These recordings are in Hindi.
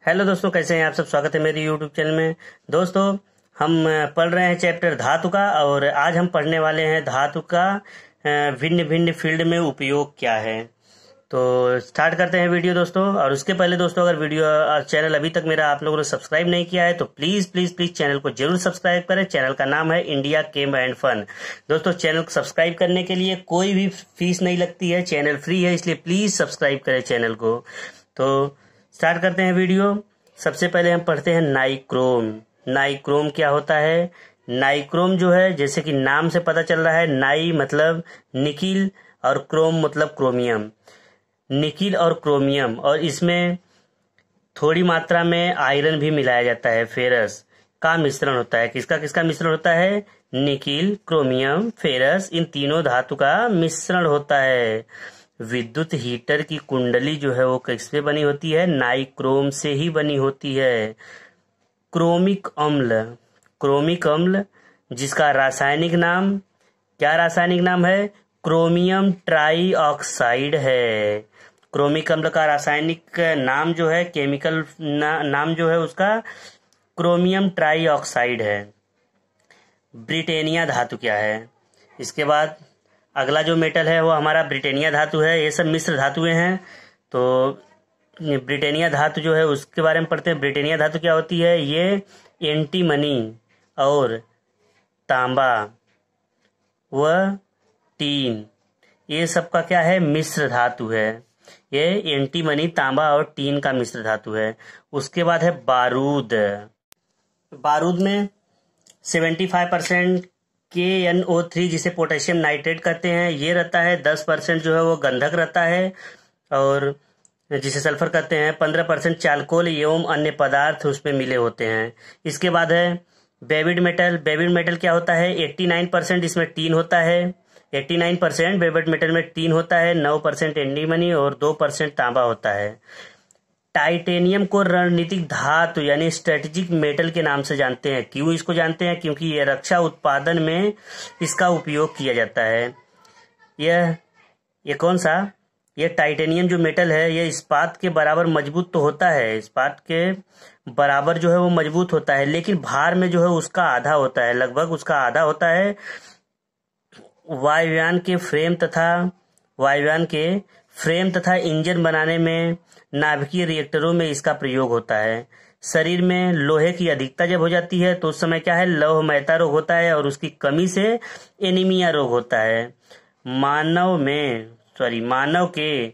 हेलो दोस्तों, कैसे हैं आप सब। स्वागत है मेरे यूट्यूब चैनल में। दोस्तों, हम पढ़ रहे हैं चैप्टर धातु का, और आज हम पढ़ने वाले हैं धातु का भिन्न भिन्न फील्ड में उपयोग क्या है। तो स्टार्ट करते हैं वीडियो दोस्तों। और उसके पहले दोस्तों, अगर वीडियो चैनल अभी तक मेरा आप लोगों ने सब्सक्राइब नहीं किया है तो प्लीज प्लीज प्लीज चैनल को जरूर सब्सक्राइब करें। चैनल का नाम है इंडिया केम एंड फन। दोस्तों, चैनल को सब्सक्राइब करने के लिए कोई भी फीस नहीं लगती है, चैनल फ्री है, इसलिए प्लीज सब्सक्राइब करें चैनल को। तो स्टार्ट करते हैं वीडियो। सबसे पहले हम पढ़ते हैं नाइक्रोम। नाइक्रोम क्या होता है? नाइक्रोम जो है, जैसे कि नाम से पता चल रहा है, नाई मतलब निकिल और क्रोम मतलब क्रोमियम। निकिल और क्रोमियम, और इसमें थोड़ी मात्रा में आयरन भी मिलाया जाता है, फेरस का मिश्रण होता है। किसका किसका मिश्रण होता है? निकिल, क्रोमियम, फेरस, इन तीनों धातु का मिश्रण होता है। विद्युत हीटर की कुंडली जो है वो किससे बनी होती है? नाइक्रोम से ही बनी होती है। क्रोमिक अम्ल, क्रोमिक अम्ल जिसका रासायनिक नाम, क्या रासायनिक नाम है? क्रोमियम ट्राई ऑक्साइड है। क्रोमिक अम्ल का रासायनिक नाम जो है, केमिकल नाम जो है उसका क्रोमियम ट्राई ऑक्साइड है। ब्रिटेनिया धातु क्या है? इसके बाद अगला जो मेटल है वो हमारा ब्रिटेनिया धातु है। ये सब मिश्र धातुएं हैं। तो ब्रिटेनिया धातु जो है उसके बारे में पढ़ते हैं। ब्रिटेनिया धातु क्या होती है? ये एंटीमनी और तांबा व टीन, ये सब का क्या है? मिश्र धातु है। ये एंटीमनी, तांबा और टीन का मिश्र धातु है। उसके बाद है बारूद। बारूद में 75% KNO3 जिसे पोटेशियम नाइट्रेट कहते हैं ये रहता है। 10% जो है वो गंधक रहता है, और जिसे सल्फर कहते हैं। 15% चालकोल एवं अन्य पदार्थ उसमें मिले होते हैं। इसके बाद है बेबिड मेटल। बेबिड मेटल क्या होता है? 89% इसमें टीन होता है। 89% बेबिड मेटल में टीन होता है। 9% एंटीमनी और 2% तांबा होता है। टाइटेनियम को रणनीतिक धातु यानी स्ट्रेटेजिक मेटल के नाम से जानते हैं। क्यों इसको जानते हैं? क्योंकि यह रक्षा उत्पादन में इसका उपयोग किया जाता है। यह कौन सा? यह टाइटेनियम जो मेटल है, यह इस्पात के बराबर मजबूत तो होता है, इस्पात के बराबर जो है वो मजबूत होता है, लेकिन भार में जो है उसका आधा होता है, लगभग उसका आधा होता है। वायुयान के फ्रेम तथा इंजन बनाने में, नाभिकीय रिएक्टरों में इसका प्रयोग होता है। शरीर में लोहे की अधिकता जब हो जाती है तो उस समय क्या है? लौहमयता रोग होता है, और उसकी कमी से एनीमिया रोग होता है। मानव के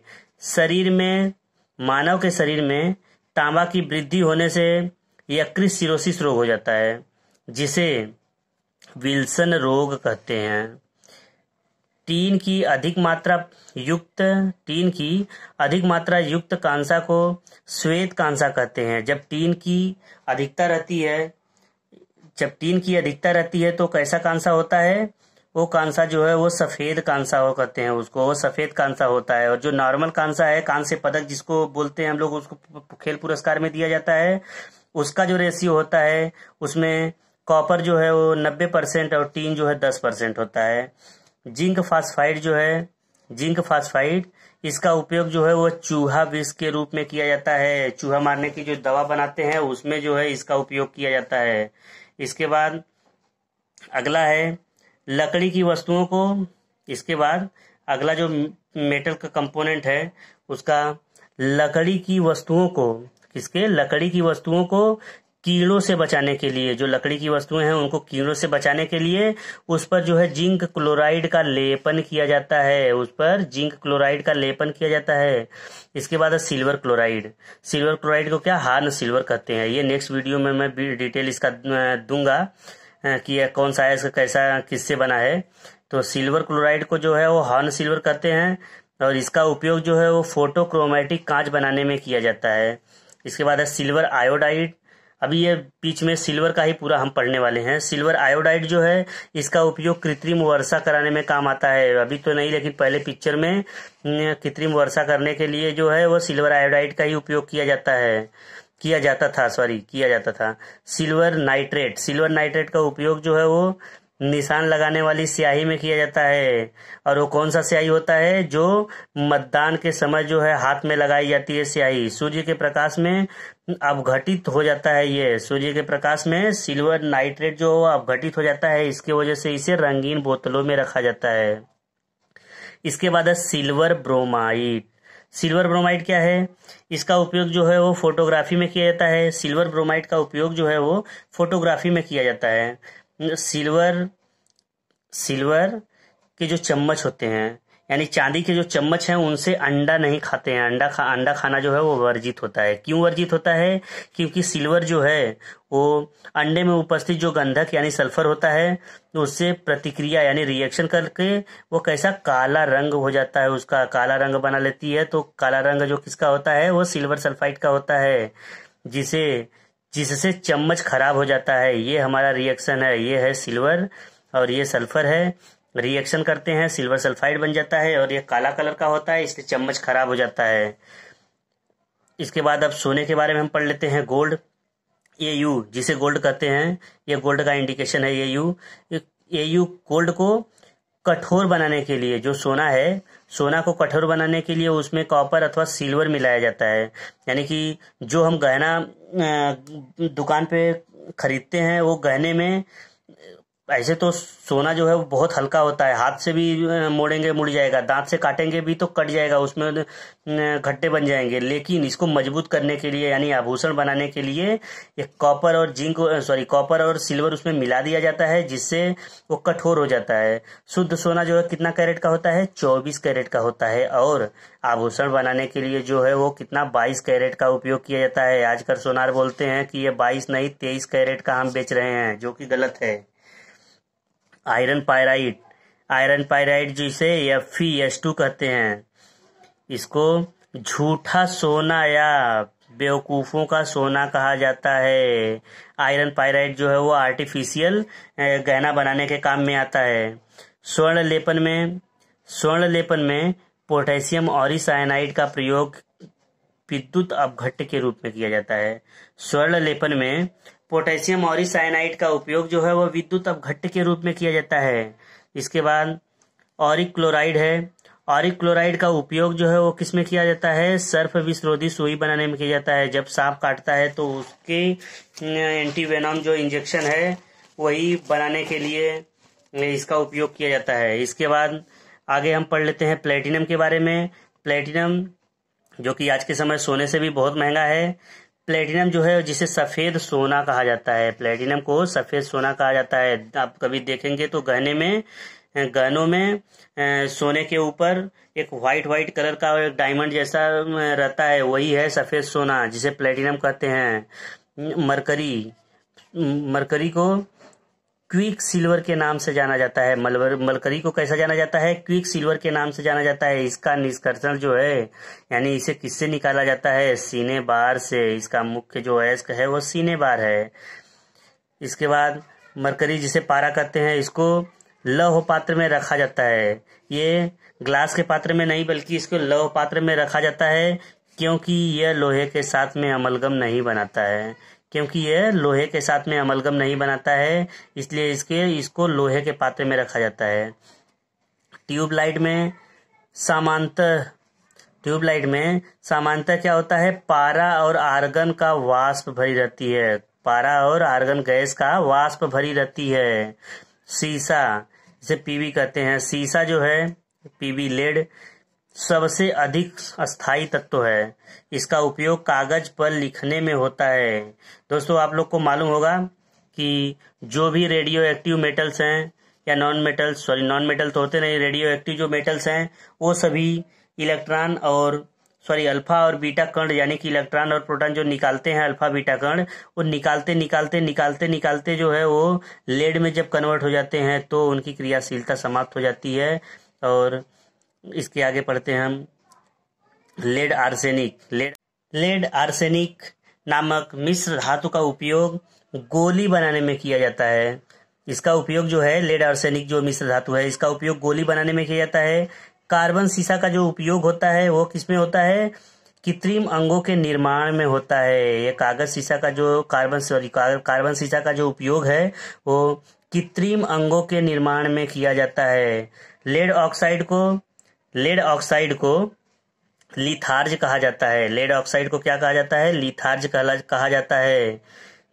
शरीर में तांबा की वृद्धि होने से यकृत सिरोसिस रोग हो जाता है, जिसे विल्सन रोग कहते हैं। टीन की अधिक मात्रा युक्त कांसा को श्वेत कांसा कहते हैं। जब टीन की अधिकता रहती है तो कैसा कांसा होता है? वो कांसा जो है वो सफेद कांसा हो कहते हैं उसको, वो सफेद कांसा होता है। और जो नॉर्मल कांसा है, कांस्य पदक जिसको बोलते हैं हम लोग, उसको खेल पुरस्कार में दिया जाता है, उसका जो रेशियो होता है उसमें कॉपर जो है वो 90% और टीन जो है 10% होता है। जिंक फास्फाइड इसका उपयोग जो है वो चूहा विष के रूप में किया जाता है। चूहा मारने की जो दवा बनाते हैं उसमें जो है इसका उपयोग किया जाता है। इसके बाद अगला है लकड़ी की वस्तुओं को। इसके बाद अगला जो मेटल का कंपोनेंट है उसका लकड़ी की वस्तुओं को कीड़ों से बचाने के लिए, जो लकड़ी की वस्तुएं हैं उनको कीड़ों से बचाने के लिए उस पर जो है जिंक क्लोराइड का लेपन किया जाता है। इसके बाद है सिल्वर क्लोराइड को क्या हार्न सिल्वर कहते हैं। ये नेक्स्ट वीडियो में मैं डिटेल इसका दूंगा कि यह कौन सा है, इसका कैसा किससे बना है। तो सिल्वर क्लोराइड को जो है वो हार्न सिल्वर कहते हैं, और इसका उपयोग जो है वो फोटोक्रोमेटिक कांच बनाने में किया जाता है। इसके बाद है सिल्वर आयोडाइड। अभी ये बीच में सिल्वर का ही पूरा हम पढ़ने वाले हैं। सिल्वर आयोडाइड जो है इसका उपयोग कृत्रिम वर्षा कराने में काम आता है। अभी तो नहीं, लेकिन पहले पिक्चर में कृत्रिम वर्षा करने के लिए जो है वो सिल्वर आयोडाइड का ही उपयोग किया जाता था। सिल्वर नाइट्रेट का उपयोग जो है वो निशान लगाने वाली स्याही में किया जाता है। और वो कौन सा स्याही होता है? जो मतदान के समय जो है हाथ में लगाई जाती है स्याही। सूर्य के प्रकाश में अपघटित हो जाता है। ये सूर्य के प्रकाश में सिल्वर नाइट्रेट जो अपघटित हो जाता है, इसकी वजह से इसे रंगीन बोतलों में रखा जाता है। इसके बाद है सिल्वर ब्रोमाइड। सिल्वर ब्रोमाइड क्या है? इसका उपयोग जो है वो फोटोग्राफी में किया जाता है। सिल्वर ब्रोमाइड का उपयोग जो है वो फोटोग्राफी में किया जाता है। सिल्वर के जो चम्मच होते हैं, यानी चांदी के जो चम्मच हैं, उनसे अंडा नहीं खाते हैं। अंडा खाना जो है वो वर्जित होता है। क्यों वर्जित होता है? क्योंकि सिल्वर जो है वो अंडे में उपस्थित जो गंधक यानी सल्फर होता है, उससे प्रतिक्रिया यानी रिएक्शन करके वो कैसा काला रंग हो जाता है, उसका काला रंग बना लेती है। तो काला रंग जो किसका होता है? वो सिल्वर सल्फाइड का होता है, जिससे चम्मच खराब हो जाता है। ये हमारा रिएक्शन है। ये है सिल्वर और ये सल्फर है, रिएक्शन करते हैं, सिल्वर सल्फाइड बन जाता है और ये काला कलर का होता है, इसलिए चम्मच खराब हो जाता है। इसके बाद अब सोने के बारे में हम पढ़ लेते हैं। गोल्ड, ये यू जिसे गोल्ड कहते हैं, ये गोल्ड का इंडिकेशन है। ये यू गोल्ड को कठोर बनाने के लिए, जो सोना है, सोना को कठोर बनाने के लिए उसमें कॉपर अथवा सिल्वर मिलाया जाता है। यानी कि जो हम गहना दुकान पे खरीदते हैं, वो गहने में ऐसे तो सोना जो है वो बहुत हल्का होता है, हाथ से भी मोड़ेंगे मुड़ जाएगा, दांत से काटेंगे भी तो कट जाएगा, उसमें खट्टे बन जाएंगे। लेकिन इसको मजबूत करने के लिए यानी आभूषण बनाने के लिए ये कॉपर और सिल्वर उसमें मिला दिया जाता है, जिससे वो कठोर हो जाता है। शुद्ध सोना जो है कितना कैरेट का होता है? 24 कैरेट का होता है। और आभूषण बनाने के लिए जो है वो कितना 22 कैरेट का उपयोग किया जाता है। आजकल सोनार बोलते हैं कि ये 22 नहीं 23 कैरेट का हम बेच रहे हैं, जो कि गलत है। आयरन पायराइट जिसे Fe2 कहते हैं, इसको झूठा सोना या बेवकूफों का सोना कहा जाता है। आयरन पायराइट जो है वो आर्टिफिशियल गहना बनाने के काम में आता है। स्वर्ण लेपन में पोटेशियम ऑरीसाइनाइड का प्रयोग विद्युत अपघट्य के रूप में किया जाता है। स्वर्ण लेपन में पोटेशियम ऑरीसाइनाइड का उपयोग जो है वह विद्युत अपघट्य के रूप में किया जाता है। इसके बाद ऑरिक क्लोराइड है। ऑरिक क्लोराइड का उपयोग जो है वो किस में किया जाता है? सर्प विषरोधी सुई बनाने में किया जाता है। जब सांप काटता है तो उसके एंटीवेनम जो इंजेक्शन है वही बनाने के लिए इसका उपयोग किया जाता है। इसके बाद आगे हम पढ़ लेते हैं प्लेटिनम के बारे में। प्लेटिनम जो कि आज के समय सोने से भी बहुत महंगा है। प्लेटिनम जो है जिसे सफेद सोना कहा जाता है, प्लेटिनम को सफेद सोना कहा जाता है। आप कभी देखेंगे तो गहनों में सोने के ऊपर एक व्हाइट कलर का एक डायमंड जैसा रहता है, वही है सफेद सोना, जिसे प्लेटिनम कहते हैं। मरकरी को क्विक सिल्वर के नाम से जाना जाता है। मरकरी को कैसा जाना जाता है? क्विक सिल्वर के नाम से जाना जाता है। इसका निष्कर्षण जो है यानी इसे किससे निकाला जाता है? सीने बार से। इसका मुख्य जो अयस्क है वो सीने बार है। इसके बाद मरकरी जिसे पारा कहते हैं, इसको लौह पात्र में रखा जाता है। ये ग्लास के पात्र में नहीं बल्कि इसको लौह पात्र में रखा जाता है, क्योंकि यह लोहे के साथ में अमलगम नहीं बनाता है, इसलिए इसको लोहे के पात्र में रखा जाता है। ट्यूबलाइट में सामान्यतः क्या होता है? पारा और आर्गन का वाष्प भरी रहती है। पारा और आर्गन गैस का वाष्प भरी रहती है। सीसा जिसे पीवी कहते हैं, सीसा जो है पीवी लेड सबसे अधिक अस्थायी तत्व है। इसका उपयोग कागज पर लिखने में होता है। दोस्तों आप लोग को मालूम होगा कि जो भी रेडियो एक्टिव मेटल्स हैं या नॉन मेटल तो होते नहीं, रेडियो एक्टिव जो मेटल्स हैं वो सभी अल्फा और बीटा कण यानी कि इलेक्ट्रॉन और प्रोटॉन जो निकालते हैं, अल्फा बीटा कण, वो निकालते जो है वो लेड में जब कन्वर्ट हो जाते हैं तो उनकी क्रियाशीलता समाप्त हो जाती है। और इसके आगे पढ़ते हैं हम लेड आर्सेनिक नामक मिश्र धातु का उपयोग गोली बनाने में किया जाता है। इसका उपयोग जो है लेड आर्सेनिक जो मिश्र धातु है, इसका उपयोग गोली बनाने में किया जाता है। कार्बन सीसा का जो उपयोग होता है वो किसमें होता है? कृत्रिम अंगों के निर्माण में होता है। ये कार्बन सीसा का जो उपयोग है वो कृत्रिम अंगों के निर्माण में किया जाता है। लेड ऑक्साइड को लिथार्ज कहा जाता है। लेड ऑक्साइड को क्या कहा जाता है? लिथार्ज कहा जाता है,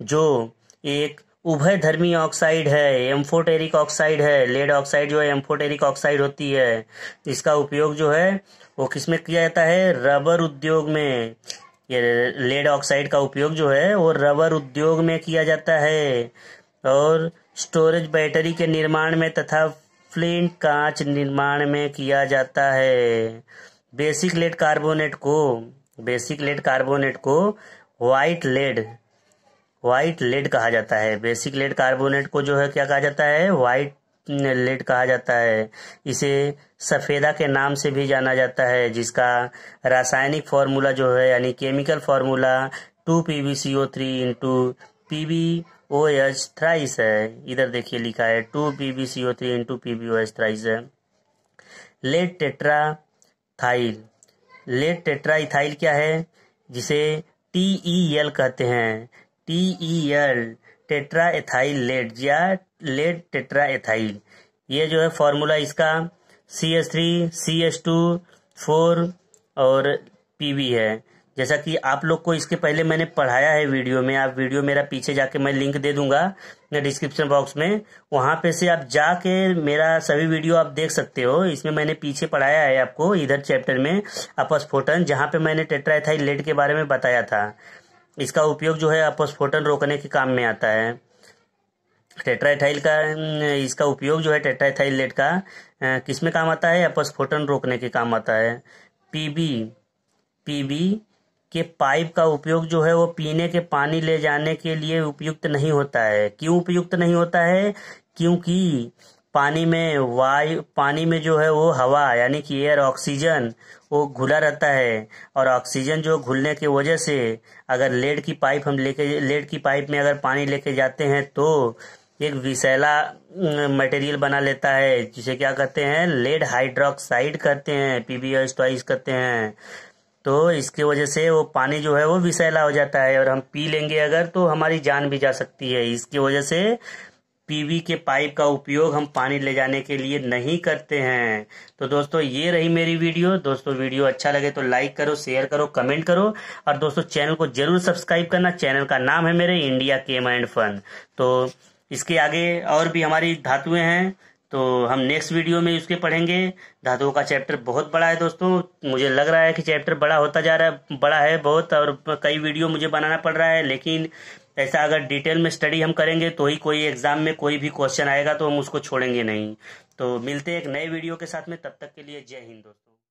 जो एक उभयधर्मी ऑक्साइड है, एम्फोटेरिक ऑक्साइड है। लेड ऑक्साइड जो है एम्फोटेरिक ऑक्साइड होती है। इसका उपयोग जो है वो किसमें किया जाता है? रबर उद्योग में। ये लेड ऑक्साइड का उपयोग जो है वो रबर उद्योग में किया जाता है और स्टोरेज बैटरी के निर्माण में तथा फ्लिंट कांच निर्माण में किया जाता है। बेसिक लेड कार्बोनेट को व्हाइट लेड कहा जाता है। बेसिक लेड कार्बोनेट को जो है क्या कहा जाता है? व्हाइट लेड कहा जाता है। इसे सफेदा के नाम से भी जाना जाता है, जिसका रासायनिक फॉर्मूला जो है यानी chemical formula 2PbCO3 into PbOH thrice है। इधर देखिए लिखा है 2PbCO3 इंटू PbOH थ्राइस है। लेड टेट्राइथाइल क्या है? जिसे TEL कहते हैं। TEL टेट्रा एथाइल लेड या लेड टेट्रा एथाइल। ये जो है फॉर्मूला इसका CH3 CH2 4 और PB है। जैसा कि आप लोग को इसके पहले मैंने पढ़ाया है वीडियो में। आप वीडियो मेरा पीछे जाके मैं लिंक दे दूंगा डिस्क्रिप्शन बॉक्स में, वहां पे से आप जाके मेरा सभी वीडियो आप देख सकते हो। इसमें मैंने पीछे पढ़ाया है आपको इधर चैप्टर में अपस्फोटन, जहां पे मैंने टेट्राएथाइल लेड के बारे में बताया था। इसका उपयोग जो है अपस्फोटन रोकने के काम में आता है। टेट्राएथाइल का इसका उपयोग जो है टेट्राएथाइल लेड का किसमें काम आता है? अपस्फोटन रोकने के काम आता है। पीबी के पाइप का उपयोग जो है वो पीने के पानी ले जाने के लिए उपयुक्त नहीं होता है। क्यों उपयुक्त नहीं होता है? क्योंकि पानी में जो है वो हवा यानी कि एयर, ऑक्सीजन वो घुला रहता है और ऑक्सीजन जो घुलने की वजह से अगर लेड की पाइप में अगर पानी लेके जाते हैं तो एक विषैला मटेरियल बना लेता है, जिसे क्या कहते हैं? लेड हाइड्रोक्साइड कहते हैं, PbOH ट्वाइस कहते हैं। तो इसके वजह से वो पानी जो है वो विषैला हो जाता है और हम पी लेंगे अगर तो हमारी जान भी जा सकती है। इसकी वजह से PV के पाइप का उपयोग हम पानी ले जाने के लिए नहीं करते हैं। तो दोस्तों ये रही मेरी वीडियो। दोस्तों वीडियो अच्छा लगे तो लाइक करो, शेयर करो, कमेंट करो और दोस्तों चैनल को जरूर सब्सक्राइब करना। चैनल का नाम है मेरे इंडिया केम एंड फन। तो इसके आगे और भी हमारी धातुएं हैं, तो हम नेक्स्ट वीडियो में उसके पढ़ेंगे। धातुओं का चैप्टर बहुत बड़ा है दोस्तों। मुझे लग रहा है कि चैप्टर बड़ा होता जा रहा है, बड़ा है बहुत, और कई वीडियो मुझे बनाना पड़ रहा है। लेकिन ऐसा अगर डिटेल में स्टडी हम करेंगे तो ही कोई एग्जाम में कोई भी क्वेश्चन आएगा तो हम उसको छोड़ेंगे नहीं। तो मिलते हैं एक नए वीडियो के साथ में, तब तक के लिए जय हिंद दोस्तों।